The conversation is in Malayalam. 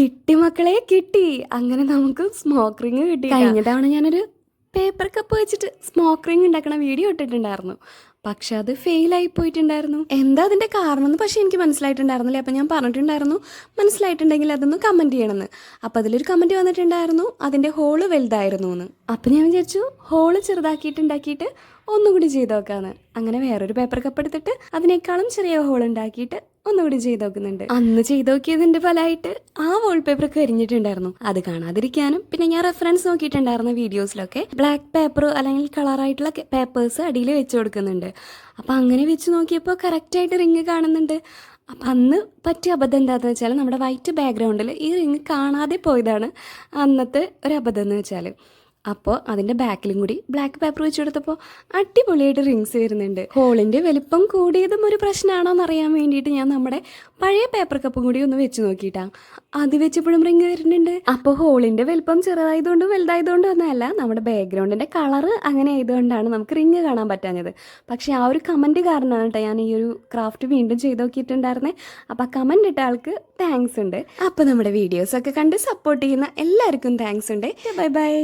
കിട്ടി മക്കളെ, കിട്ടി. അങ്ങനെ നമുക്ക് സ്മോക്ക് റിങ് കിട്ടി. കഴിഞ്ഞ തവണ ഞാനൊരു പേപ്പർ കപ്പ് വെച്ചിട്ട് സ്മോക്ക് റിങ് ഉണ്ടാക്കണ വീഡിയോ ഇട്ടിട്ടുണ്ടായിരുന്നു. പക്ഷെ അത് ഫെയിലായി പോയിട്ടുണ്ടായിരുന്നു. എന്താ അതിൻ്റെ കാരണം എന്ന് പക്ഷേ എനിക്ക് മനസ്സിലായിട്ടുണ്ടായിരുന്നില്ല. അപ്പം ഞാൻ പറഞ്ഞിട്ടുണ്ടായിരുന്നു, മനസ്സിലായിട്ടുണ്ടെങ്കിൽ അതൊന്ന് കമൻറ്റ് ചെയ്യണമെന്ന്. അപ്പം അതിലൊരു കമൻറ്റ് വന്നിട്ടുണ്ടായിരുന്നു, അതിൻ്റെ ഹോള് വലുതായിരുന്നു എന്ന്. അപ്പം ഞാൻ വിചാരിച്ചു ഹോള് ചെറുതാക്കിയിട്ട് ഒന്നുകൂടി ചെയ്ത് നോക്കാമെന്ന്. അങ്ങനെ വേറൊരു പേപ്പർ കപ്പ് എടുത്തിട്ട് അതിനേക്കാളും ചെറിയ ഹോൾ ഉണ്ടാക്കിയിട്ട് ഒന്നുകൂടി ചെയ്ത് നോക്കുന്നുണ്ട്. അന്ന് ചെയ്ത് നോക്കിയതിൻ്റെ ഫലമായിട്ട് ആ വാൾപേപ്പർ കരിഞ്ഞിട്ടുണ്ടായിരുന്നു. അത് കാണാതിരിക്കാനും പിന്നെ ഞാൻ റെഫറൻസ് നോക്കിയിട്ടുണ്ടായിരുന്ന വീഡിയോസിലൊക്കെ ബ്ലാക്ക് പേപ്പർ അല്ലെങ്കിൽ കളറായിട്ടുള്ള പേപ്പേഴ്സ് അടിയിൽ വെച്ച് കൊടുക്കുന്നുണ്ട്. അപ്പം അങ്ങനെ വെച്ച് നോക്കിയപ്പോൾ കറക്റ്റായിട്ട് റിങ് കാണുന്നുണ്ട്. അപ്പം അന്ന് പറ്റിയ അബദ്ധം എന്താണെന്ന് വെച്ചാൽ നമ്മുടെ വൈറ്റ് ബാക്ക്ഗ്രൗണ്ടിൽ ഈ റിങ് കാണാതെ പോയതാണ് അന്നത്തെ ഒരു അബദ്ധം എന്ന് വെച്ചാൽ. അപ്പോൾ അതിൻ്റെ ബാക്കിലും കൂടി ബ്ലാക്ക് പേപ്പർ വെച്ച് കൊടുത്തപ്പോൾ അടിപൊളിയായിട്ട് റിങ്സ് വരുന്നുണ്ട്. ഹോളിൻ്റെ വലിപ്പം കൂടിയതും ഒരു പ്രശ്നമാണോ എന്നറിയാൻ വേണ്ടിയിട്ട് ഞാൻ നമ്മുടെ പഴയ പേപ്പർ കപ്പും കൂടി ഒന്ന് വെച്ച് നോക്കിയിട്ടാണ്. അത് വെച്ചപ്പോഴും റിങ് വരുന്നുണ്ട്. അപ്പോൾ ഹോളിൻ്റെ വലിപ്പം ചെറുതായതുകൊണ്ടും വലുതായതുകൊണ്ടും ഒന്നുമല്ല, നമ്മുടെ ബാക്ക്ഗ്രൗണ്ടിൻ്റെ കളറ് അങ്ങനെ ആയതുകൊണ്ടാണ് നമുക്ക് റിങ് കാണാൻ പറ്റാഞ്ഞത്. പക്ഷേ ആ ഒരു കമൻറ്റ് കാരണമാണ് കേട്ടോ ഞാൻ ഈ ഒരു ക്രാഫ്റ്റ് വീണ്ടും ചെയ്ത് നോക്കിയിട്ടുണ്ടായിരുന്നേ. അപ്പോൾ ആ കമൻറ്റ് ഇട്ട ആൾക്ക് താങ്ക്സ് ഉണ്ട്. അപ്പോൾ നമ്മുടെ വീഡിയോസൊക്കെ കണ്ട് സപ്പോർട്ട് ചെയ്യുന്ന എല്ലാവർക്കും താങ്ക്സ് ഉണ്ട്. Bye bye.